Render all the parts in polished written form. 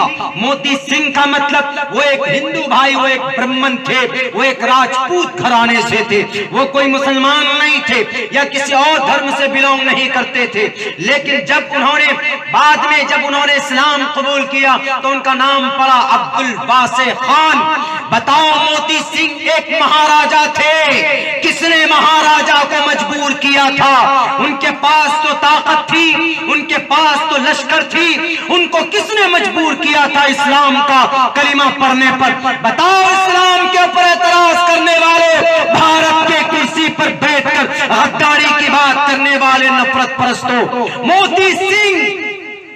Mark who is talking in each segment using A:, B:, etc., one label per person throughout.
A: था। मोती सिंह का मतलब वो एक हिंदू भाई, वो एक ब्राह्मण थे, वो एक राजपूत घराने से थे, वो कोई मुसलमान नहीं थे या किसी और धर्म से बिलोंग नहीं करते थे। लेकिन जब उन्होंने बाद में जब उन्होंने इस्लाम कबूल किया तो उनका नाम पड़ा अब्दुल वासे खान। बताओ, मोती सिंह एक महाराजा थे, किसने महाराजा को मजबूर किया था? उनके पास तो ताकत थी, उनके पास तो लश्कर थी, उनको किसने मजबूर किया था इस्लाम का कलिमा पढ़ने पर? बताओ, इस्लाम के ऊपर एतराज करने वाले, भारत के कुर्सी पर बैठकर गद्दारी की बात करने वाले नफरत परस्तों, मोती सिंह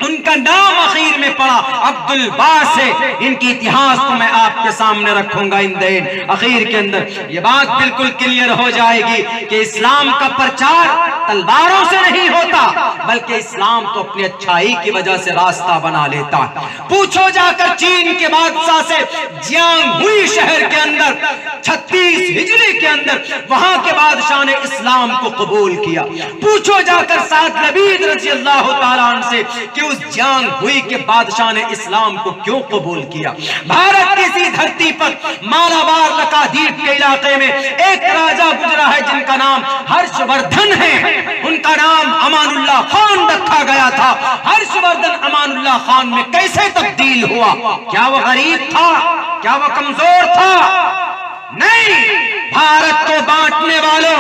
A: उनका नाम आखिर में पड़ा अब्दुल वासे। इनकी इतिहास को मैं आपके सामने रखूंगा इन दिन आखिर के अंदर। ये बात बिल्कुल क्लियर हो जाएगी कि इस्लाम का प्रचार तलवारों से नहीं होता, बल्कि इस्लाम तो अपनी अच्छाई की वजह से रास्ता बना लेता है। पूछो जाकर चीन के बादशाह से, जियांग हुई शहर के अंदर 36 हिजरी के अंदर वहां के बादशाह ने इस्लाम को कबूल किया। पूछो जाकर साद लबीद रज़ी अल्लाह तआला अन्हु से कि उस जियांग हुई के बादशाह ने इस्लाम को क्यों कबूल किया। भारत की इसी धरती पर मालाबार लकादीप के इलाके में एक राजा गुजरा है जिनका नाम हर्षवर्धन है। उनका नाम अमानुल्लाह खान रखा गया था। हर्षवर्धन अमानुल्लाह खान में कैसे तब्दील हुआ? क्या वो गरीब था? क्या वो कमजोर था? नहीं। भारत को बांटने वालों,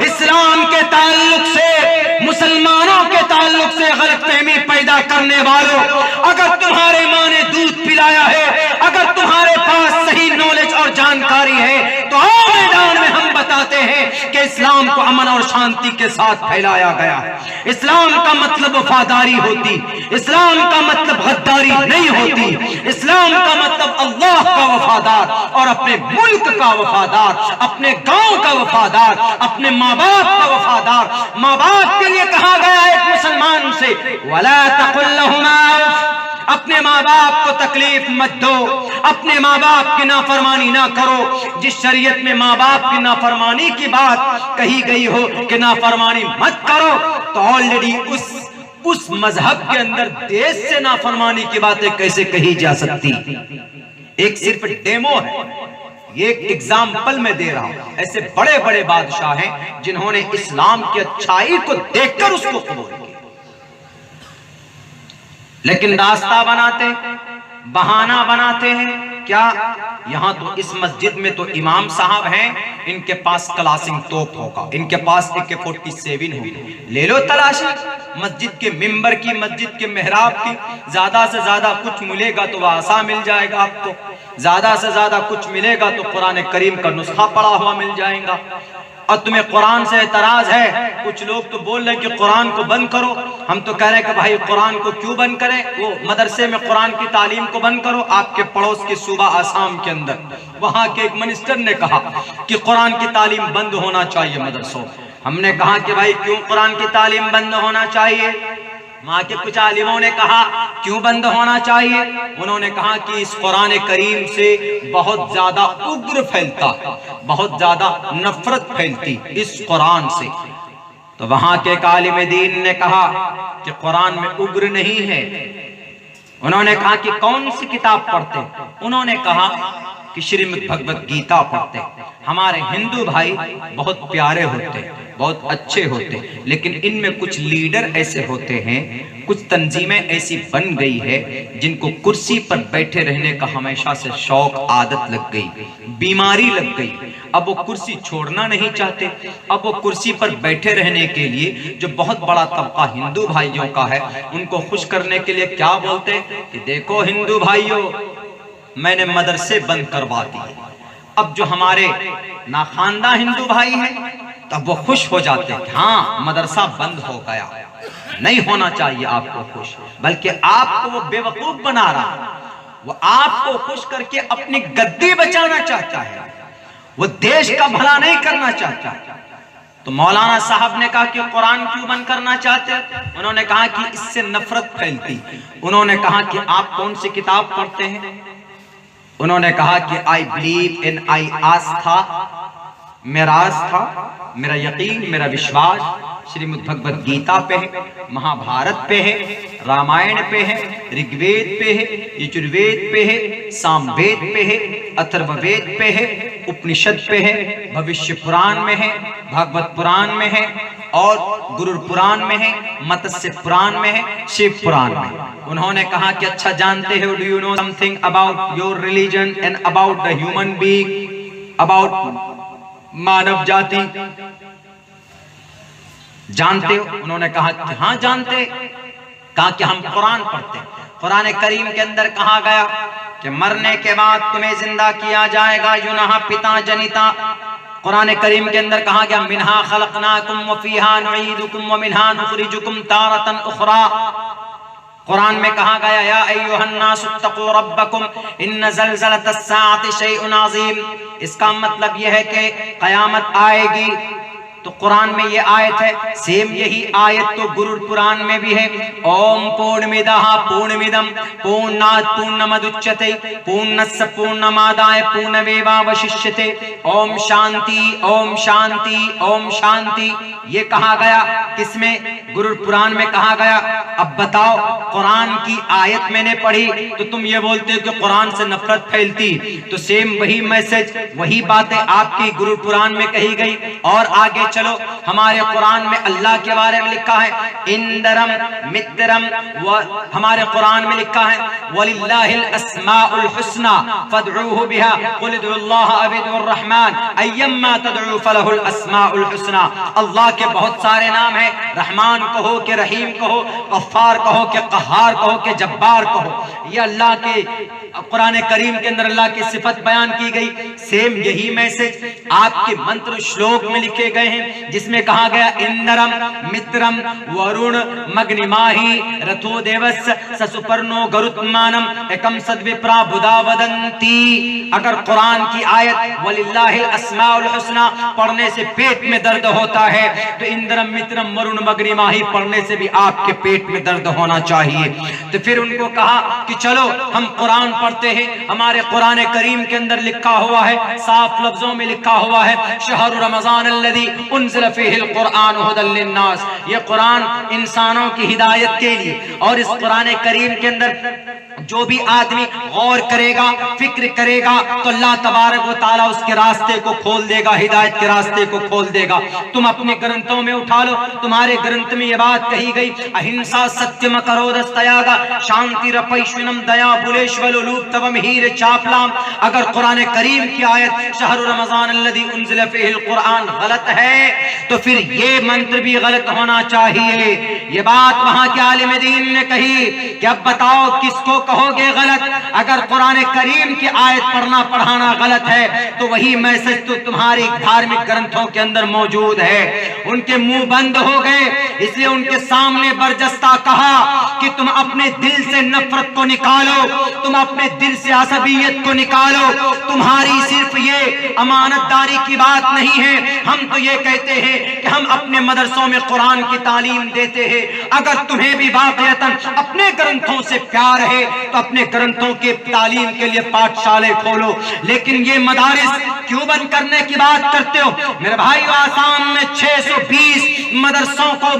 A: इस्लाम के ताल्लुक से, मुसलमानों के ताल्लुक से गलतफहमी पैदा करने वालों, अगर तुम्हारे माँ ने दूध पिलाया है, अगर तुम्हारे पास सही नॉलेज और जानकारी है, तो आओ मैदान में हम बताते हैं कि इस्लाम को अमन और शांति के साथ फैलाया गया है। इस्लाम का मतलब वफादारी होती, इस्लाम का मतलब गद्दारी नहीं होती। इस्लाम का मतलब अल्लाह का वफादार और अपने मुल्क का वफादार, अपने गांव का वफादार, अपने माँ बाप का वफादार। माँ बाप के लिए कहा गया एक मुसलमान से, वला तकुल लहुमा, अपने माँ बाप को तकलीफ मत दो, अपने माँ बाप की नाफरमानी ना करो। जिस शरीयत में माँ बाप की नाफरमानी की बात कही गई हो कि नाफरमानी मत करो, तो ऑलरेडी उस मजहब के अंदर देश से नाफरमानी की बातें कैसे कही जा सकती? एक सिर्फ डेमो है, ये एक एग्जाम्पल मैं दे रहा हूं। ऐसे बड़े बड़े बादशाह हैं जिन्होंने इस्लाम की अच्छाई को देखकर उसको कबूल किया, लेकिन रास्ता बनाते, बहाना बनाते हैं। क्या यहां तो इस मस्जिद में तो इमाम साहब हैं, इनके पास क्लासिंग तोप होगा, इनके पास AK-47 होगी, ले लो तलाशी मस्जिद के मिंबर की, मस्जिद के मेहराब की। ज्यादा से ज्यादा कुछ मिलेगा तो वासा मिल जाएगा आपको, ज्यादा से ज्यादा कुछ मिलेगा तो कुरान करीम का नुस्खा पड़ा हुआ मिल जाएगा। और तुम्हें कुरान से एतराज है, कुछ लोग तो बोल रहे हैं कि कुरान को बंद करो। हम तो कह रहे हैं कि भाई कुरान को क्यों बंद करें, वो मदरसे में कुरान की तालीम को बंद करो। आपके पड़ोस के सूबा आसाम के अंदर वहां के एक मिनिस्टर ने कहा कि कुरान की तालीम बंद होना चाहिए मदरसों। हमने कहा कि भाई क्यों कुरान की तालीम बंद होना चाहिए? वहां के कुछ आलिमों ने कहा क्यों बंद होना चाहिए? उन्होंने कहा कि इस कुरान करीम से बहुत ज्यादा उग्र फैलता, बहुत ज्यादा नफरत फैलती इस कुरान से। तो वहां के एक आलिम दीन ने कहा कि कुरान में उग्र नहीं है। उन्होंने कहा कि कौन सी किताब पढ़ते? उन्होंने कहा कि श्रीमद् भगवत गीता पढ़ते। हमारे हिंदू भाई बहुत प्यारे होते, बहुत अच्छे होते, लेकिन इनमें कुछ लीडर ऐसे होते हैं, कुछ तंजीमें ऐसी बन गई है जिनको कुर्सी पर बैठे रहने का हमेशा से शौक, आदत लग गई, बीमारी लग गई। अब वो कुर्सी छोड़ना नहीं चाहते। अब वो कुर्सी पर बैठे रहने के लिए जो बहुत बड़ा तबका हिंदू भाइयों का है, उनको खुश करने के लिए क्या बोलते हैं कि देखो हिंदू भाइयों, मैंने मदरसे बंद करवा दिए। अब जो हमारे नाखानदा हिंदू भाई हैं, तब वो खुश हो जाते हैं, हाँ मदरसा बंद हो गया। नहीं होना चाहिए आपको खुश, बल्कि आपको वो बेवकूफ बना रहा है। वो आपको खुश करके अपनी गद्दी बचाना चाहता है, वो देश का भला नहीं करना चाहता। तो मौलाना साहब ने कहा कि कुरान क्यों बंद करना चाहते? उन्होंने कहा कि इससे नफरत फैलती। उन्होंने कहा कि आप कौन सी किताब पढ़ते हैं? उन्होंने कहा कि आई बिलीव इन, आई आस्था, मेरा आस्था, मेरा यकीन, मेरा विश्वास श्रीमद् भगवद गीता पे है, महाभारत पे है, रामायण पे है, ऋग्वेद पे है, यजुर्वेद पे है, सामवेद पे है, अथर्ववेद पे है, उपनिषद पे है, भविष्य पुराण में है, भागवत पुराण में है और गुरु पुराण में है, मत्स्य पुराण में है, शिव पुराण में। उन्होंने कहा कि अच्छा जानते हो, do you know something about your religion and about the human being, about मानव जाति, जानते हो? उन्होंने कहा कि हाँ जानते। कहा कि हम कुरान पढ़ते। कुरान करीम के अंदर कहा गया कि मरने के बाद तुम्हें जिंदा किया जाएगा, युनहा पिता जनिता। कुरान करीम के अंदर कहा गया मिन्हा खलकनाकुम व फीहा नुईदुकुम व मिन्हा नुखरिजुकुम तारतन उखरा। कुरान में कहा गया या अय्युहन्नासुत्तकू रब्बकुम इन्न ज़लज़लतस्साअति शैउन अज़ीम। इसका मतलब यह है कि कयामत आएगी। तो कुरान में ये आयत है। सेम यही आयत तो गुरु पुराण में भी है। ओम पूर्णमिदः पूर्णमिदं पूर्णात् पूर्णमुदच्यते पूर्णस्य पूर्णमादाय पूर्णमेवावशिष्यते। ओम शांति ओम शांति ओम शांति। ये कहा गया किसमें? गुरु पुराण में कहा गया। अब बताओ, कुरान की आयत मैंने पढ़ी तो तुम ये बोलते हो कि कुरान से नफरत फैलती। तो सेम वही मैसेज, वही बातें आपकी गुरु पुराण में कही गई। और आगे चलो, हमारे कुरान में अल्लाह के बारे में लिखा है इंदरम मित्रम। हमारे कुरान में लिखा है वलिल्लाहिल अस्माउल हुस्ना फदऊहु बिहा कुल उदुल्लाह अबिदुर रहमान अय्यम्मा तदऊ फलहुल अस्माउल हुस्ना। अल्लाह के बहुत सारे नाम हैं। रहमान कहो कि रहीम कहो, गफ्फार कहो कि कहार कहो कि जब्बार कहो। ये अल्लाह के कुरान करीम के अंदर अल्लाह की सिफत बयान की गई। सेम यही मैसेज आपके मंत्र श्लोक में लिखे गए हैं, जिसमें कहा गया इंदरम मित्रम वरुण मग्निमाही रथो देवस्य ससुपर्णो गरुत्मानम एकम सद्विप्रा बुधा वदंती। अगर कुरान की आयत वलिल्लाहिल अस्माउल हुस्ना पढ़ने से पेट में दर्द होता है तो इंदरम मित्रम वरुण मग्निमाही पढ़ने से भी आपके पेट में दर्द होना चाहिए। तो फिर उनको कहा कि चलो हम कुरान पढ़ते हैं। हमारे कुरान करीम के अंदर लिखा हुआ है, साफ लफ्जों में लिखा हुआ है शहर रमजान अल्लज़ी उन्ज़िल फ़ीहिल कुरान हुदल लिन्नास। ये कुरान इंसानों की हिदायत के लिए। और इस कुरान करीम के अंदर जो भी आदमी गौर करेगा, फिक्र करेगा तो अल्लाह तबारक व तआला उसके रास्ते को खोल देगा, हिदायत के रास्ते को खोल देगा। तुम अपने ग्रंथों में उठा लो, तुम्हारे ग्रंथ में ये बात कही गई अहिंसा सत्यम करोदस्तयागा शांति रपैश्विनम दया बुलेश्वलुलूप तवम हीर चापलाम। अगर कुरान करीम की आयत शहर रमजान अल्लज़ी उन्ज़िल फ़ीहिल कुरान गलत है तो फिर ये मंत्र भी गलत होना चाहिए। ये बात वहां के आलिम दीन ने कही कि अब बताओ किसको कहोगे गलत? अगर कुरान करीम की आयत पढ़ना पढ़ाना गलत है तो वही मैसेज तो तुम्हारी धार्मिक ग्रंथों के अंदर मौजूद है। उनके मुंह बंद हो गए, इसलिए उनके सामने बरजस्ता कहा कि तुम अपने दिल से नफरत को निकालो, तुम अपने दिल से असबियत को निकालो। तुम्हारी सिर्फ ये अमानतदारी की बात नहीं है, हम तो ये कहते हैं कि हम अपने मदरसों में कुरान की तालीम देते हैं। अगर तुम्हें भी वाक़अतन अपने ग्रंथों से प्यार है तो अपने ग्रंथों के तालीम के लिए पाठशाले खोलो। लेकिन ये मदारिस क्यों बंद करने की बात करते हो? मेरे भाई, आसाम में 620 मदरसों को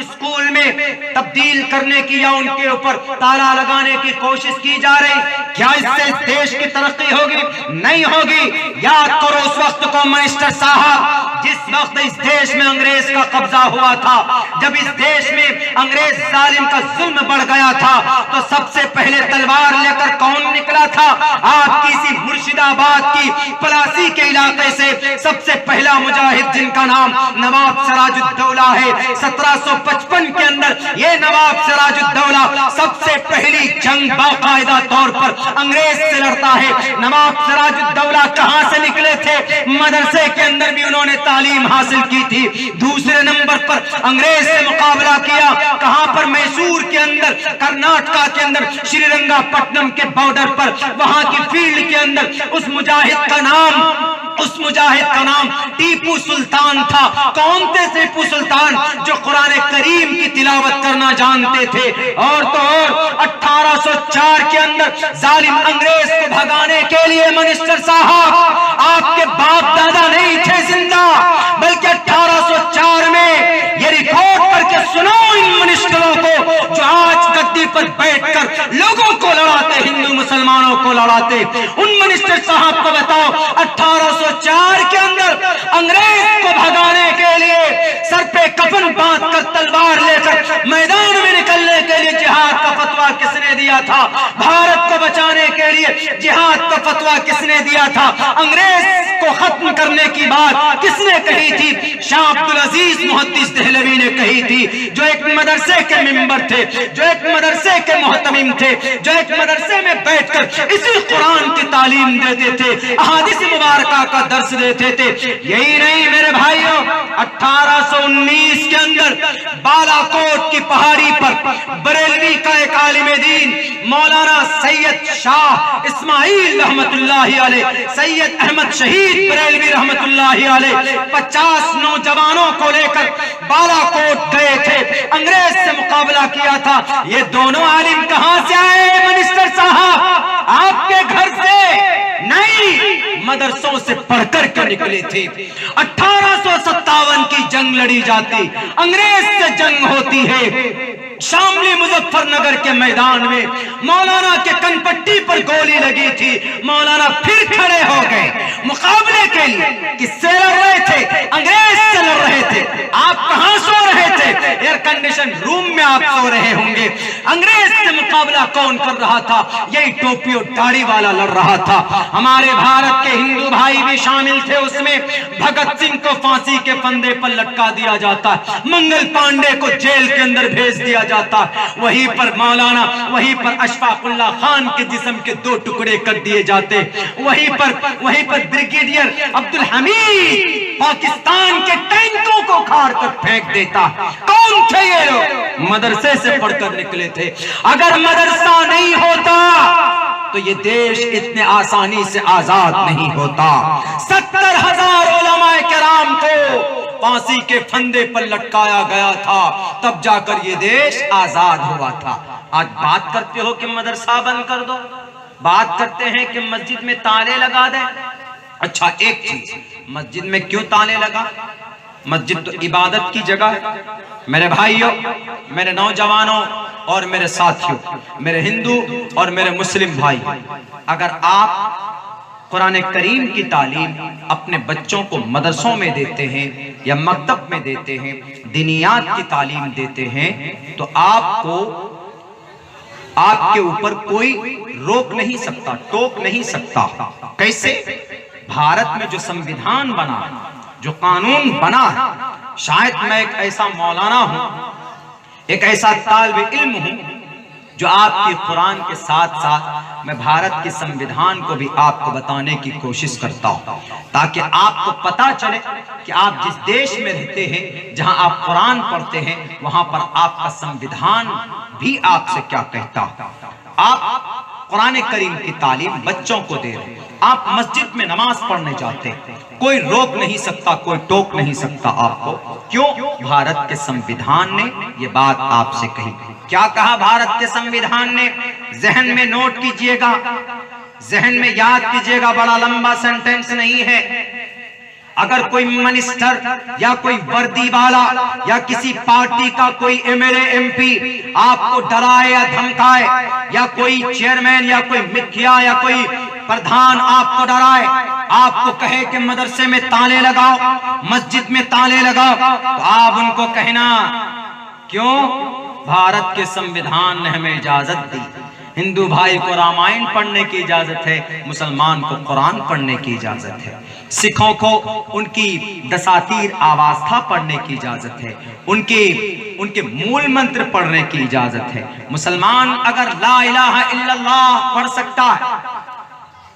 A: स्कूल में तब्दील करने की या उनके ऊपर ताला लगाने की कोशिश की जा रही। क्या इससे देश की तरक्की होगी? नहीं होगी। याद करो उस वक्त को मिनिस्टर साहब, जिस वक्त इस देश में अंग्रेज का कब्जा हुआ था, जब इस देश में अंग्रेज जालिम का जुल्म बढ़ गया था तो सबसे पहले तलवार लेकर कौन निकला था? आपकी इसी मुर्शिदाबाद की पलासी के इलाके से सबसे पहला मुजाहिद जिनका नाम नवाब सिराजुद्दौला है। 1755 के अंदर ये नवाब सिराजुद्दौला सबसे पहली जंग बाकायदा तौर पर अंग्रेज से लड़ता है। नवाब सिराजुद्दौला कहां से निकले थे? मदरसे के अंदर भी उन्होंने तालीम हासिल की थी। दूसरे नंबर पर अंग्रेज से मुकाबला किया कहां पर? मैसूर के अंदर, कर्नाटका के अंदर, श्रीरंगापट्टनम के बॉर्डर पर, वहां की फील्ड के अंदर उस मुजाहिद का नाम टीपू सुल्तान था। कौन थे टीपू सुल्तान? जो कुरान करीम की तिलावत करना जानते थे। और तो और 1804 के अंदर जालिम अंग्रेज को भगाने के लिए मिनिस्टर साहब, आपके बाप दादा नहीं थे जिंदा, बल्कि 1804 में ये पर बैठकर लोगों को लड़ाते, हिंदू मुसलमानों को लड़ाते। उन मिनिस्टर साहब को बताओ 1804 के अंदर अंग्रेज को भगाने के लिए सर पे कफन बांधकर तलवार लेकर मैदान में निकलने के लिए जिहाद का फतवा किसने दिया था? भारत को बचाने के लिए जिहाद का फतवा किसने दिया था? अंग्रेज को खत्म करने की बात किसने कही थी? शाह अब्दुल अजीज मुहद्दिस देहलवी ने कही थी, जो एक मदरसे के मेंबर थे, जो एक मदरसे के मोहतमिम थे, जो एक मदरसे में बैठकर इसी कुरान की तालीम देते थे, अहादीस मुबारका का दर्स देते थे। यही नहीं मेरे भाइयों, 1819 के अंदर बालाकोट की पहाड़ी पर बरेलवी का एक आलिम दीन मौलाना सैयद शाह इस्माइल रहमतुल्लाहि अलैह, सैयद अहमद शहीद बरेलवी रहमतुल्लाहि अलैह 50 नौजवानों को लेकर बालाकोट गए थे, अंग्रेज से मुकाबला किया था। ये दोनों आलिम कहां से आए मिनिस्टर साहब? आपके घर से नहीं, मदरसों से पढ़कर के निकले थे। 1857 की जंग लड़ी जाती, अंग्रेज से जंग होती है शामली मुजफ्फरनगर के मैदान में। मौलाना के कनपट्टी पर गोली लगी थी, मौलाना फिर खड़े हो गए मुकाबले के लिए। किससे लड़ रहे थे? अंग्रेज से लड़ रहे थे। आप कहां सो रहे थे? एयर कंडीशन रूम में आप सो रहे होंगे। अंग्रेज से मुकाबला कौन कर रहा था? यही टोपी और दाढ़ी वाला लड़ रहा था। हमारे भारत के हिंदू भाई भी शामिल थे उसमें। भगत सिंह को फांसी के फंदे पर लटका दिया जाता, मंगल पांडे को जेल के अंदर भेज दिया जाता, वहीं पर मौलाना, वहीं पर अशफाकुल्लाह खान के जिस्म के 2 टुकड़े कर दिए जाते, वहीं पर ब्रिगेडियर अब्दुल हमीद पाकिस्तान के टैंकों को खाड़ कर फेंक देता। कौन थे ये लोग? मदरसे से पढ़कर निकले थे। अगर मदरसा नहीं होता तो ये देश इतने आसानी से आजाद नहीं होता। 70,000 उलमाए किराम को फांसी के फंदे पर लटकाया गया था, तब जाकर ये देश आजाद हुआ था। आज बात करते हो कि मदरसा बंद कर दो, बात करते हैं कि मस्जिद में ताले लगा दें। अच्छा, एक चीज, मस्जिद में क्यों ताले लगा? मस्जिद तो इबादत की जगह है। मेरे भाइयों, मेरे नौजवानों और मेरे साथियों, मेरे हिंदू और मेरे मुस्लिम भाई, अगर आप कुरान करीम की तालीम अपने बच्चों को मदरसों में देते हैं या मकतब में देते हैं, दीनियात की तालीम देते हैं, तो आपको आपके ऊपर कोई रोक नहीं सकता, टोक नहीं सकता। कैसे? भारत में जो संविधान बना, जो कानून बना है, शायद मैं एक ऐसा मौलाना हूं, एक ऐसा तालिब इल्म हूं जो आपके कुरान के साथ साथ मैं भारत के संविधान को भी आपको बताने की कोशिश करता हूं, ताकि आपको पता चले कि आप जिस देश में रहते हैं, जहां आप कुरान पढ़ते हैं, वहां पर आपका संविधान भी आपसे क्या कहता। आप कुरान करीम की तालीम बच्चों को दे रहे हैं, आप मस्जिद में नमाज पढ़ने जाते हैं, कोई रोक नहीं सकता, कोई टोक नहीं सकता आपको। क्यों? भारत के संविधान ने ये बात आपसे कही। क्या कहा भारत के संविधान ने? जहन में नोट कीजिएगा, जहन में याद कीजिएगा, बड़ा लंबा सेंटेंस नहीं है। अगर कोई मिनिस्टर या कोई वर्दी वाला या किसी पार्टी का कोई एमएलए एमपी आपको डराए या धमकाए, या कोई चेयरमैन या कोई मुखिया या कोई प्रधान आपको डराए, आपको कहे कि मदरसे में ताले लगाओ, मस्जिद में ताले लगाओ, तो आप उनको कहना क्यों? भारत के संविधान ने हमें इजाजत दी। हिंदू भाई को रामायण पढ़ने की इजाजत है, मुसलमान को कुरान पढ़ने की इजाजत है, सिखों को उनकी दसातीर आवास्था पढ़ने की इजाजत है, उनके मूल मंत्र पढ़ने की इजाजत है। मुसलमान अगर ला इलाहा इल्लल्लाह पढ़ सकता है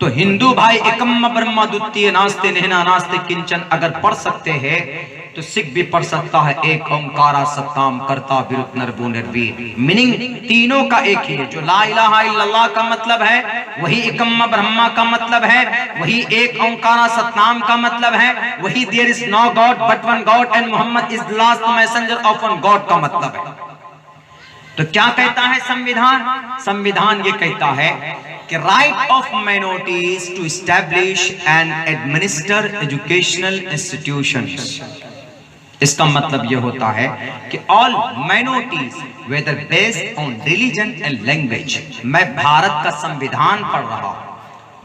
A: तो हिंदू भाई एकम्म ब्रह्मा द्वितीय नास्ते नेहना नास्ते किंचन अगर पढ़ सकते हैं तो सिख भी पढ़ सकता है। एक ओंकारा सत्ताम करता विरुद्ध नरबू निर्वीर। मीनिंग तीनों का एक ही है। जो ला इलाहा इल्लल्लाह का मतलब है वही एकम्म ब्रह्मा का मतलब है, वही एक ओंकारा सत्ताम का मतलब है, वही there is no God but one God and Mohammed is the last messenger of one God का मतलब है। तो क्या कहता है संविधान? संविधान ये कहता है कि right of minorities to establish and administer educational institutions. इसका मतलब यह होता है कि all minorities whether based on religion and language. मैं भारत का संविधान पढ़ रहा हूं,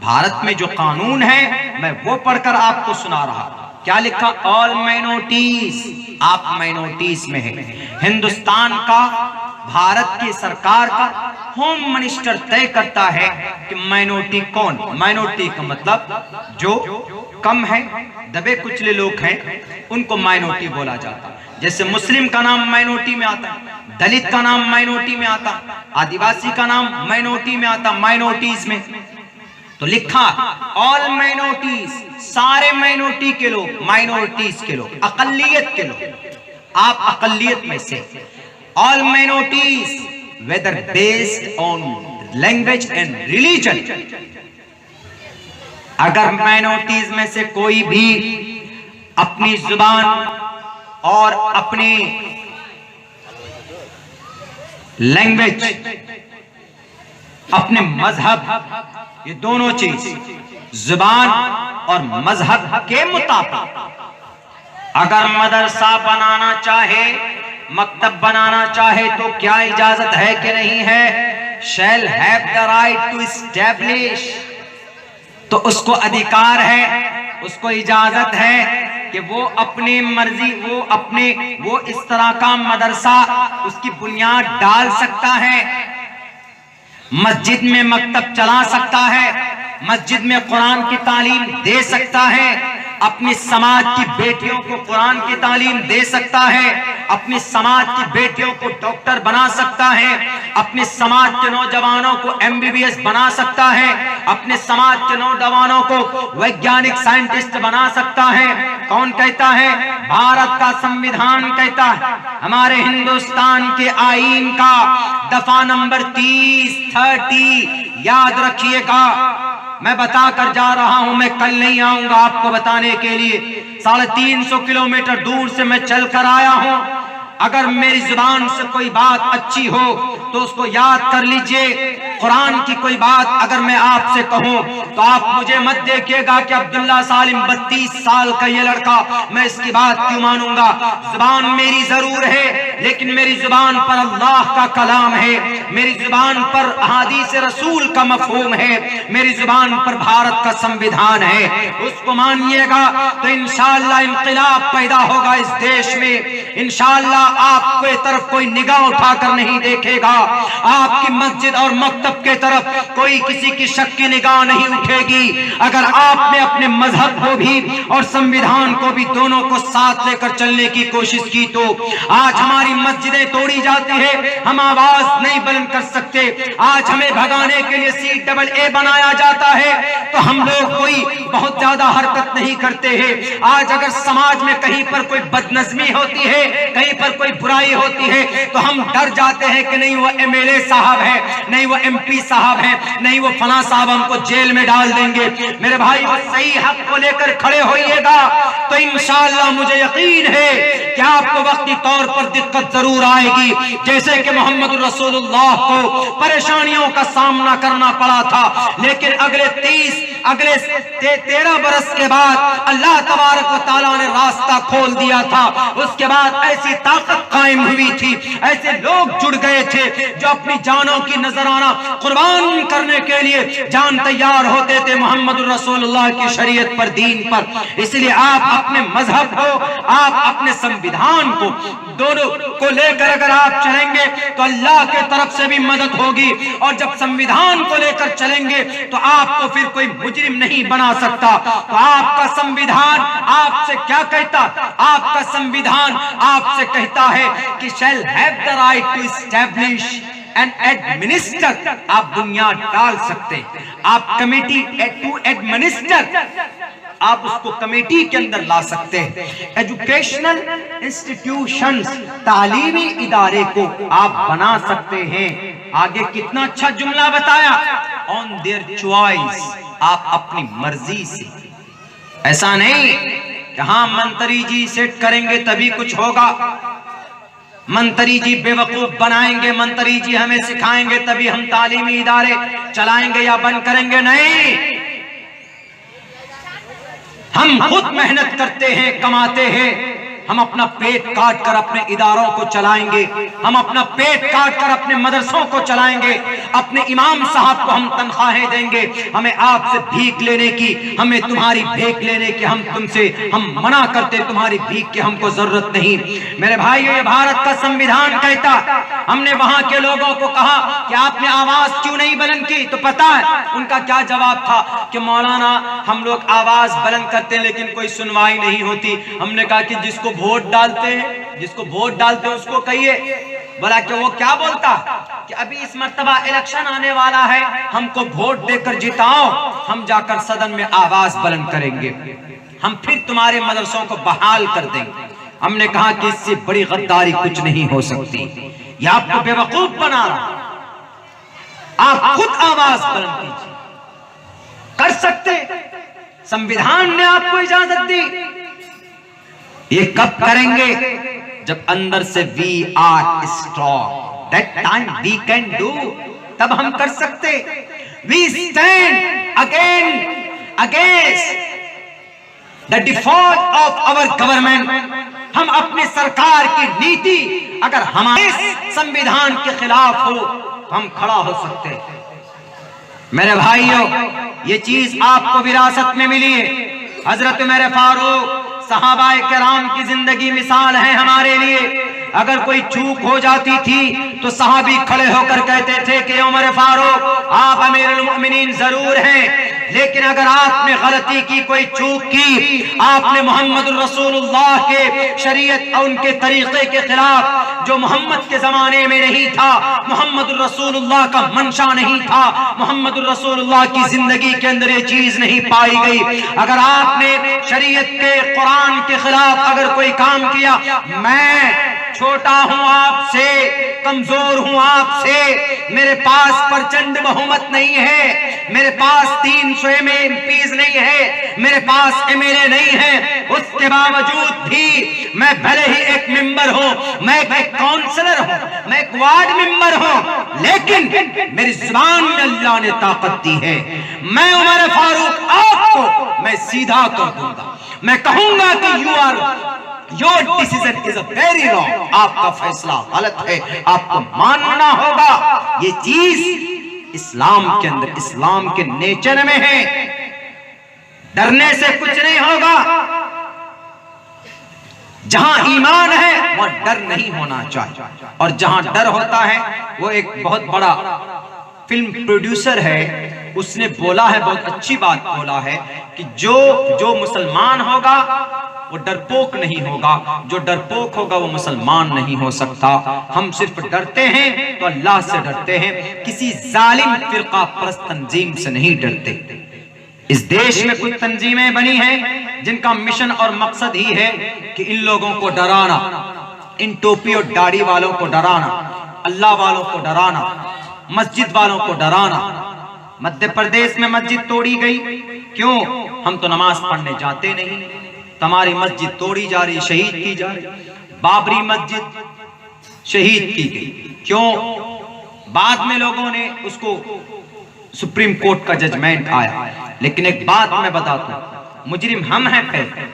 A: भारत में जो कानून है मैं वो पढ़कर आपको सुना रहा। क्या लिखा? All minorities. आप माइनॉरिटीज में है। हिंदुस्तान का, भारत की सरकार का होम मिनिस्टर तय करता है कि माइनॉरिटी कौन। माइनॉरिटी का मतलब जो कम है, दबे कुचले लोग हैं, उनको माइनॉरिटी बोला जाता है। जैसे मुस्लिम का नाम माइनॉरिटी में आता है, दलित का नाम माइनॉरिटी में आता, आदिवासी का नाम माइनॉरिटी में आता, माइनॉरिटीज में। तो लिखा ऑल माइनॉरिटीज, सारे माइनॉरिटी के लोग, माइनॉरिटीज के लोग, अकलियत के लोग। आप अकलियत में से। All minorities whether based on language and religion. अगर माइनॉरिटीज में से कोई भी अपनी जुबान और अपनी लैंग्वेज, अपने मजहब, ये दोनों चीज जुबान और मजहब के मुताबिक अगर मदरसा बनाना चाहे, मकतब बनाना चाहे तो क्या इजाजत है कि नहीं है? Shall have the right to establish. तो उसको अधिकार है, उसको इजाजत है कि वो अपनी मर्जी, वो इस तरह का मदरसा, उसकी बुनियाद डाल सकता है, मस्जिद में मकतब चला सकता है, मस्जिद में कुरान की तालीम दे सकता है, अपनी समाज की बेटियों को कुरान की तालीम दे सकता है, अपनी समाज की बेटियों को डॉक्टर बना सकता है, अपने समाज के नौजवानों को MBBS बना सकता है, अपने समाज के नौजवानों को वैज्ञानिक साइंटिस्ट बना सकता है। कौन कहता है? भारत का संविधान कहता है। हमारे हिंदुस्तान के आईन का दफा नंबर 30 याद रखिएगा। मैं बताकर जा रहा हूं, मैं कल नहीं आऊंगा आपको बताने के लिए। 350 किलोमीटर दूर से मैं चलकर आया हूं। अगर मेरी जुबान से कोई बात अच्छी हो तो उसको याद कर लीजिए। कुरान की कोई बात अगर मैं आपसे कहूं तो आप मुझे मत देखिएगा कि अब्दुल्ला सालिम 32 साल का ये लड़का, मैं इसकी बात क्यों मानूंगा। जुबान मेरी जरूर है, लेकिन मेरी जुबान पर अल्लाह का कलाम है, मेरी जुबान पर हदीस रसूल का मफहूम है, मेरी जुबान पर भारत का संविधान है। उसको मानिएगा तो इंशाअल्लाह इंक़िलाब पैदा होगा इस देश में। इंशाअल्लाह आपके तरफ कोई निगाह उठाकर नहीं देखेगा, आपकी मस्जिद और मकतब के तरफ कोई किसी की शक की निगाह नहीं उठेगी। अगर आपने अपने मजहब को भी और संविधान को भी, दोनों को साथ लेकर चलने की कोशिश की तो आज हमारी मस्जिदें तोड़ी जाती है, हम आवाज नहीं बुलंद कर सकते। आज हमें भगाने के लिए CAA बनाया जाता है तो हम लोग कोई बहुत ज्यादा हरकत नहीं करते हैं। आज अगर समाज में कहीं पर कोई बदनज़मी होती है, कहीं पर कोई बुराई होती है तो हम डर जाते हैं कि नहीं वो MLA साहब है, नहीं वो MP साहब है, नहीं वो फला साहब हमको जेल में डाल देंगे। मेरे भाई, वो सही हक को लेकर खड़े होइएगा तो इंशाअल्लाह मुझे यकीन है कि आपको वक्ती तौर पर दिक्कत जरूर आएगी। जैसे कि मोहम्मद रसूलुल्लाह को परेशानियों का सामना करना पड़ा था, लेकिन अगले 13 बरस के बाद अल्लाह तबारक व तआला ने रास्ता खोल दिया था। उसके बाद ऐसी ताकत कायम हुई थी, ऐसे लोग जुड़ गए थे जो अपनी जानों की नजराना कुर्बान करने के लिए जान तैयार होते थे मोहम्मद रसूलुल्लाह की शरीयत पर, दीन पर। इसलिए आप अपने मजहब को, आप अपने संविधान को, दोनों को लेकर अगर आप चलेंगे तो अल्लाह के तरफ से भी मदद होगी। और जब संविधान को लेकर चलेंगे तो आपको फिर कोई मुजरिम नहीं बना सकता। तो आपका संविधान आपसे क्या कहता? आपका संविधान आपसे कहता है कि shall have the right to establish and administer. आप बुनियाद डाल सकते हैं, आप कमेटी टू एडमिनिस्टर, आप उसको कमेटी के अंदर ला सकते हैं। एजुकेशनल इंस्टीट्यूशंस, तालीमी इदारे को आप बना सकते हैं। आगे कितना अच्छा जुमला बताया, ऑन देयर चॉइस, आप अपनी मर्जी से। ऐसा नहीं कि हाँ मंत्री जी सेट करेंगे तभी कुछ होगा, मंत्री जी बेवकूफ बनाएंगे, मंत्री जी हमें सिखाएंगे तभी हम तालीमी इदारे चलाएंगे या बंद करेंगे। नहीं, हम खुद मेहनत करते हैं, कमाते हैं, हम अपना पेट काट कर अपने इदारों को चलाएंगे, हम अपना पेट काट कर अपने मदरसों को चलाएंगे, अपने इमाम साहब को हम तनख्वाहें देंगे। हमें आपसे भीख लेने की, हमें तुम्हारी भीख लेने की हम मना करते, तुम्हारी भीख की हमको जरूरत नहीं। मेरे भाइयों, ये भारत का संविधान कहता, हमने वहां के लोगों को कहा कि आपने आवाज क्यों नहीं बुलंद की, तो पता है उनका क्या जवाब था कि मौलाना हम लोग आवाज बुलंद करते हैं लेकिन कोई सुनवाई नहीं होती। हमने कहा कि जिसको वोट डालते हैं उसको कहिए। बोला कि वो क्या बोलता कि अभी इस मर्तबा इलेक्शन आने वाला है, हमको वोट देकर जिताओ, हम जाकर सदन में आवाज बुलंद करेंगे, हम फिर तुम्हारे मदरसों को बहाल कर देंगे। हमने कहा कि इससे बड़ी गद्दारी कुछ नहीं हो सकती, ये आपको बेवकूफ बना रहा। आप खुद आवाज बुलंद कीजिए, कर सकते, संविधान ने आपको इजाजत दी। ये कब करेंगे? जब अंदर से we are strong, that time we can do, तब हम कर सकते। We stand against the default of our government. हम अपनी सरकार की नीति अगर हमारे संविधान के खिलाफ हो तो हम खड़ा हो सकते हैं। मेरे भाइयों, ये चीज आपको विरासत में मिली है। हजरत उमर फारूक सहाबाए किराम की जिंदगी मिसाल है हमारे लिए। अगर कोई चूक हो जाती थी तो सहाबी खड़े होकर कहते थे कि उमर फारूक आप अमीरुल मोमिनीन जरूर हैं, लेकिन अगर आपने गलती की, कोई चूक की, आपने मोहम्मद रसूलुल्लाह के शरीयत और उनके तरीके के खिलाफ, जो मोहम्मद के जमाने में नहीं था, मोहम्मद रसूलुल्लाह का मंशा नहीं था, मोहम्मद रसूलुल्लाह की जिंदगी के अंदर ये चीज नहीं पाई गई, अगर आपने शरीयत के कुरान के खिलाफ अगर कोई काम किया, मैं छोटा हूं आपसे, कमजोर हूं आपसे, मेरे पास प्रचंड बहुमत नहीं है, मेरे पास 300 एमपीज नहीं है, मेरे पास एमएलए नहीं है, उसके बावजूद भी मैं भले ही एक मेंबर हूं, मैं एक काउंसलर हूं, मैं एक वार्ड मेंबर हूं, लेकिन मेरी जुबान में अल्लाह ने ताकत दी है। मैं उमर फारूक आपको मैं सीधा कर दूंगा, मैं कहूंगा कि your decision is a very wrong, आपका फैसला गलत है, आपको मानना होगा। ये चीज इस्लाम के अंदर, इस्लाम के नेचर में है। डरने से कुछ नहीं होगा। जहां ईमान है वहां डर नहीं होना चाहिए, और जहां डर होता है, वो एक बहुत बड़ा फिल्म प्रोड्यूसर है, उसने बोला है, बहुत अच्छी बात बोला है कि जो मुसलमान होगा वो डरपोक नहीं होगा, जो डरपोक होगा वो मुसलमान नहीं हो सकता। हम सिर्फ डरते हैं तो अल्लाह से डरते हैं, किसी जालिम फिरका परस्त तंजीम से नहीं डरते। इस देश में कुछ तंजीमें बनी हैं जिनका मिशन और मकसद ही है कि इन लोगों को डराना, इन टोपी और दाढ़ी वालों को डराना, अल्लाह वालों को डराना, मस्जिद वालों को डराना। मध्य प्रदेश में मस्जिद तोड़ी गई, क्यों? हम तो नमाज पढ़ने जाते नहीं, हमारी मस्जिद तोड़ी जा रही, शहीद की जा रही। बाबरी मस्जिद शहीद की गई, क्यों? बाद में लोगों ने उसको, सुप्रीम कोर्ट का जजमेंट आया, लेकिन एक बात मैं बताता हूं, मुजरिम हम हैं पहले,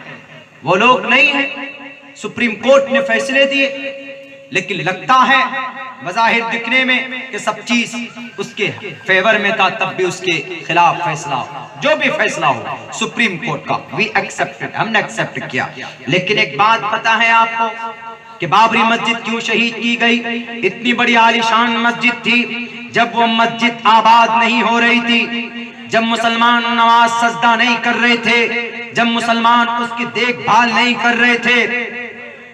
A: वो लोग नहीं है। सुप्रीम कोर्ट ने फैसले दिए, लेकिन लगता है बज़ाहिर दिखने में कि सब चीज उसके फेवर में था, तब भी उसके खिलाफ फैसला, जो भी फैसला हो सुप्रीम कोर्ट का, वी एक्सेप्टेड, हमने एक्सेप्ट किया। लेकिन एक बात पता है आपको कि बाबरी मस्जिद क्यों शहीद की गई? इतनी बड़ी आलीशान मस्जिद थी, जब वो मस्जिद आबाद नहीं हो रही थी, जब मुसलमान नमाज सजदा नहीं कर रहे थे, जब मुसलमान उसकी देखभाल नहीं कर रहे थे,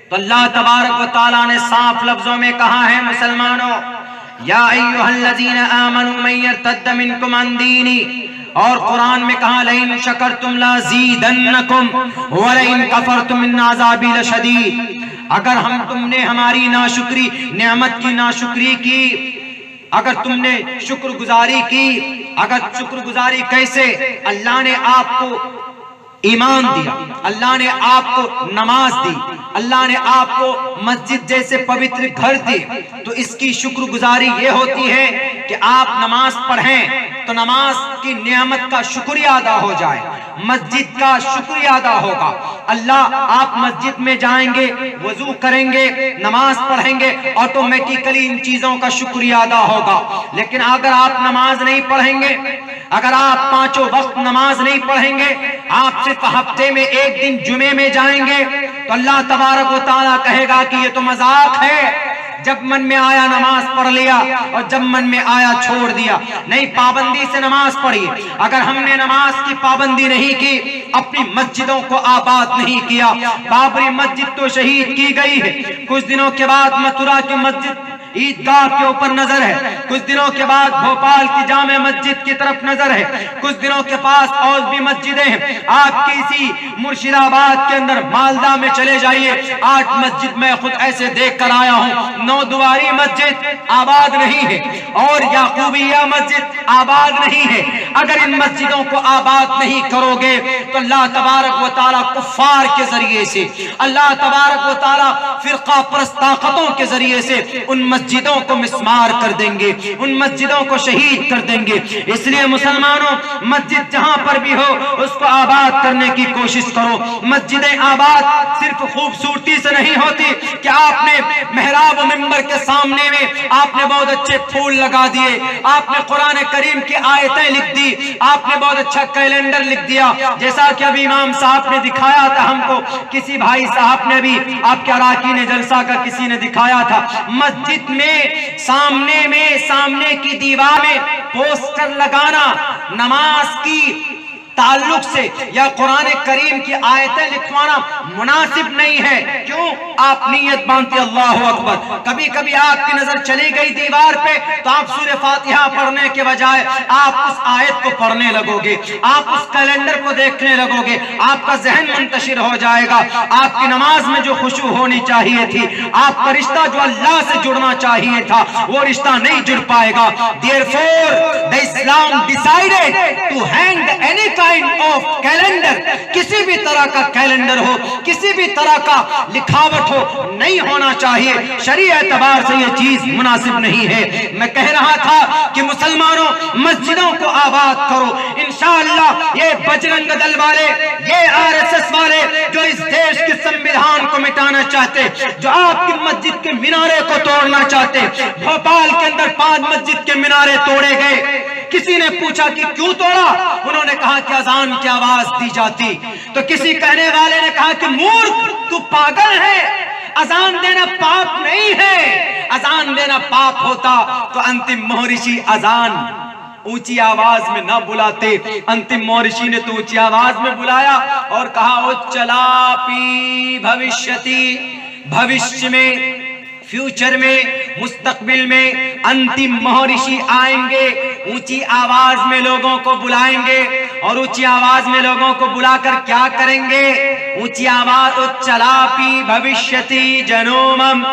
A: तो अल्लाह तबारक व तआला ने साफ लफ्जों में कहा है, मुसलमानों, या अय्युहल्लज़ीना आमनू मन यर्तद्द मिनकुम अन दीनी, और कुरान में कहा लइन शकरतुम लज़ीदन्नकुम व लइन कफरतुम इन्न अज़ाबी लशदीद। अगर तुमने हमारी नाशुक्री, नेमत की नाशुक्री की, अगर तुमने शुक्रगुजारी की, अगर शुक्रगुजारी कैसे? अल्लाह ने आपको ईमान दिया, अल्लाह ने आपको नमाज दी, अल्लाह ने आपको मस्जिद जैसे पवित्र घर दी, तो इसकी शुक्रगुजारी ये होती है कि आप नमाज पढ़ें तो नमाज की नियामत का शुक्रिया अदा हो जाए, मस्जिद का शुक्रिया अदा होगा, अल्लाह आप मस्जिद में जाएंगे, वजू करेंगे, नमाज पढ़ेंगे, ऑटोमेटिकली इन चीजों का शुक्रिया अदा होगा। लेकिन अगर आप नमाज नहीं पढ़ेंगे, अगर आप पांचों वक्त नमाज नहीं पढ़ेंगे, आप सिर्फ हफ्ते में एक दिन जुमे में जाएंगे, तो अल्लाह तबारक व तआला कहेगा कि ये तो मजाक है। जब मन में आया नमाज पढ़ लिया और जब मन में आया छोड़ दिया। नहीं, पाबंदी से नमाज पढ़ी। अगर हमने नमाज की पाबंदी नहीं की, अपनी मस्जिदों को आबाद नहीं किया, बाबरी मस्जिद तो शहीद की गई है, कुछ दिनों के बाद मथुरा की मस्जिद ईदगाह के ऊपर नजर है, कुछ दिनों के बाद भोपाल की जामे मस्जिद की तरफ नजर है, कुछ दिनों के पास और भी मस्जिदें हैं। आप किसी मुर्शिदाबाद के अंदर मालदा में चले जाइए, 8 मस्जिद में खुद ऐसे देख कर आया हूँ। 9 दुआरी मस्जिद आबाद नहीं है और याकूबिया मस्जिद आबाद नहीं है। अगर इन मस्जिदों को आबाद नहीं करोगे तो अल्लाह तबारक व तआला कुफ्फार के जरिए से, अल्लाह तबारक व तआला फिरका परस्त ताकतों के जरिए से उन मस्जिदों को मिस्मार कर देंगे, उन मस्जिदों को शहीद कर देंगे। इसलिए मुसलमानों, मस्जिद जहां पर भी हो उसको आबाद करने की कोशिश करो। मस्जिदें आबाद सिर्फ खूबसूरती से नहीं होती कि आपने मेहराब और मिंबर के सामने में आपने बहुत अच्छे फूल लगा दिए, आपने कुरान करीम की आयतें लिख दी, आपने बहुत अच्छा कैलेंडर लिख दिया, जैसा कि अभी इमाम साहब ने दिखाया था हमको, किसी भाई साहब ने भी आपके अराकीन जलसा का किसी ने दिखाया था। मस्जिद में सामने की दीवार में पोस्टर लगाना नमाज की ताल्लुक से या कुरान करीम की आयतें लिखवाना मुनासिब नहीं है। क्यों? आप नियत बांधते अल्लाह अकबर। कभी कभी आपकी नजर चली गई दीवार पे तो आप सूरह फातिहा पढ़ने के बजाय आप उस आयत को पढ़ने लगोगे, आप उस कैलेंडर को देखने लगोगे, आपका जहन मुंतशिर हो जाएगा। आपकी नमाज में जो खुशू होनी चाहिए थी, आपका रिश्ता जो अल्लाह से जुड़ना चाहिए था, वो रिश्ता नहीं जुड़ पाएगा। Therefore, the Islam decided to hang any kind of calendar, किसी भी तरह का कैलेंडर हो, किसी भी तरह का लिखावट हो, नहीं होना चाहिए। शरीय एतबार से ये चीज मुनासिब नहीं है। मैं कह रहा था कि मुसलमानों, मस्जिदों को आबाद करो। इंशाअल्लाह ये बजरंग दल वाले, ये आरएसएस वाले जो इस देश के संविधान को मिटाना चाहते, जो आपकी मस्जिद के मीनारे को तोड़ना चाहते, भोपाल के अंदर 5 मस्जिद के मीनारे तोड़े गए। किसी ने पूछा कि क्यों तोड़ा? उन्होंने कहा कि अजान की आवाज दी जाती। तो किसी कहने वाले ने कहा कि मूर्ख, तू पागल है, अजान देना पाप नहीं है। अजान देना पाप होता तो अंतिम महर्षि अजान ऊंची आवाज में ना बुलाते। अंतिम महर्षि ने तो ऊंची आवाज में बुलाया और कहा, उच्चलापि भविष्यति, भविष्य में, फ्यूचर में, मुस्तकबिल में अंतिम महर्षि आएंगे, ऊंची आवाज में लोगों को बुलाएंगे। और ऊंची आवाज में लोगों को बुलाकर क्या करेंगे? ऊंची आवाज, उच्चलापि भविष्यति जनोमम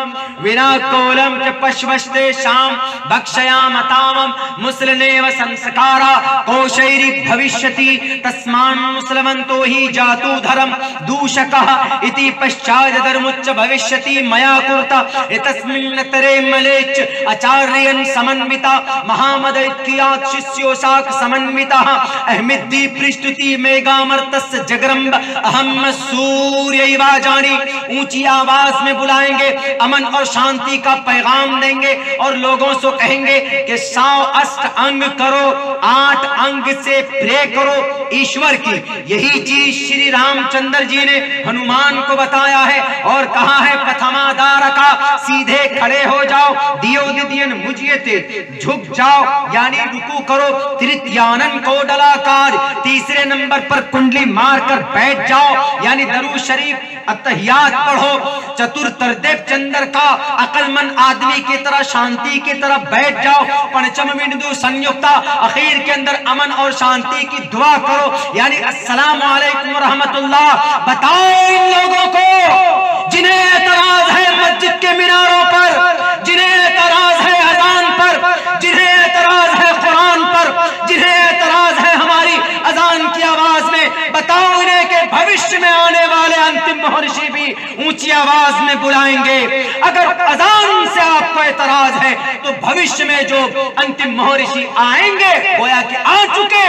A: विना कोलम च पश्वस्ते शाम भक्षयामतामम मुसलनेव संस्कारा कोशैरि भविष्यति तस्मान् मुसलमन्तो हि जातु धर्म दूषकः इति पश्चात् धर्मुच्च भविष्यति मया कुर्ता तस्मिन् तरे मलेच आचार्यन समन्विता महामदैक्यात् शिष्योशाक समन्वितः अहमिद्दि पृष्ठति मेगामर्तस्य जगरम्ब अहम सूर्यैवा जानी। ऊंची आवाज में बुलाएंगे, अमन और शांति का पैगाम देंगे और लोगों से कहेंगे कि 100 अष्ट अंग करो, 8 अंग से प्रे करो ईश्वर की। यही चीज श्री रामचंद्र जी ने हनुमान को बताया है और कहा है, प्रथमादार का सीधे खड़े हो जाओ, दियो दिदियन मुझियते झुक जाओ, यानी रुकू करो, तृतीयानन को डलाकार, तीसरे नंबर पर कुंडली मारकर बैठ जाओ, यानी दरूद शरीफ अत्तहियात पढ़ो, चतुर्थ देव चंद्र का अकलमंद आदमी की तरह शांति की तरह बैठ जाओ, पंचम बिंदु संयुक्ता आखिर के अंदर अमन और शांति की दुआ करो, यानी अस्सलाम वालेकुम रहमतुल्लाह। बताओ इन लोगों को जिन्हें एतराज है मस्जिद के मीनारों पर, जिन्हें एतराज है अजान पर, जिन्हें एतराज है कुरान पर, जिन्हें एतराज है हमारी अजान की आवाज में, बताओ इन्हें कि भविष्य में आने वाले अंतिम महर्षि भी ऊंची आवाज में बुलाएंगे। अगर अजान से आपको एतराज है तो भविष्य में जो अंतिम महर्षि आएंगे, गोया कि आ चुके,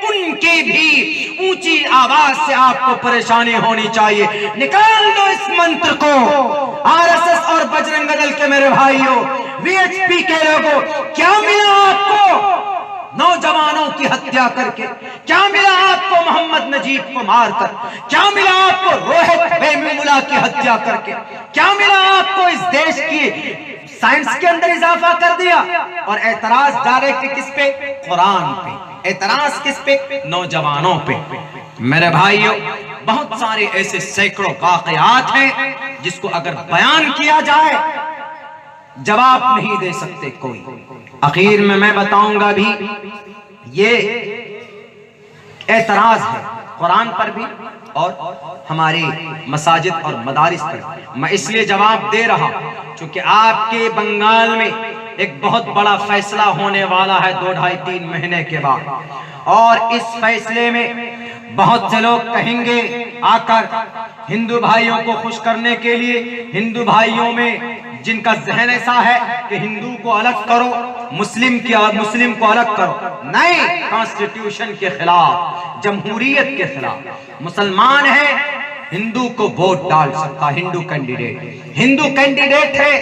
A: उनकी भी ऊंची आवाज से आपको परेशानी होनी चाहिए। निकाल दो इस मंत्र को। आरएसएस और बजरंग दल के मेरे भाइयों, वीएचपी के लोगों, क्या मिला आपको नौजवानों की हत्या करके? क्या मिला आपको मोहम्मद नजीब को मारकर? क्या मिला आपको रोहित वेमुला की हत्या करके? क्या मिला आपको इस देश की साइंस के अंदर इजाफा कर दिया? और एतराज डायरेक्ट किस पे? कुरान पे। एतराज किस पे? नौजवानों पे। मेरे भाइयों, बहुत सारे ऐसे सैकड़ों वाकयात हैं जिसको अगर बयान किया जाए जवाब नहीं दे सकते कोई। आखिर में मैं बताऊंगा भी, ये एतराज है कुरान पर भी और हमारे मसाजिद और मदारिस पर। मैं इसलिए जवाब दे रहा क्योंकि आपके बंगाल में एक बहुत बड़ा फैसला होने वाला है 2-2.5-3 महीने के बाद, और इस फैसले में बहुत से लोग कहेंगे आकर हिंदू भाइयों को खुश करने के लिए, हिंदू भाइयों में जिनका जहन ऐसा है कि हिंदू को अलग करो, मुस्लिम को अलग करो। नहीं, कॉन्स्टिट्यूशन के खिलाफ, जमहूरियत के खिलाफ। मुसलमान है, हिंदू को वोट डाल सकता, हिंदू कैंडिडेट है,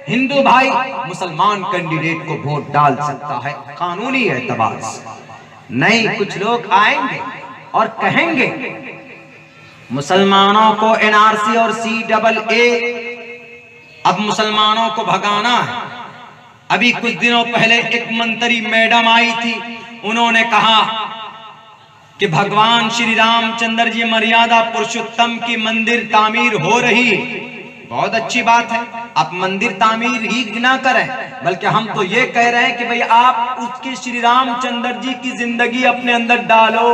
A: हिंदू भाई मुसलमान कैंडिडेट को वोट डाल सकता है कानूनी एतबार से। नहीं, कुछ लोग आएंगे और कहेंगे मुसलमानों को एनआरसी और CAA, अब मुसलमानों को भगाना है। अभी कुछ दिनों पहले एक मंत्री मैडम आई थी, उन्होंने कहा कि भगवान श्री रामचंद्र जी मर्यादा पुरुषोत्तम की मंदिर तामीर हो रही है। बहुत अच्छी बात है, आप मंदिर तामीर ही ना करें, बल्कि हम तो ये कह रहे हैं कि भाई आप उसके श्री रामचंद्र जी की जिंदगी अपने अंदर डालो।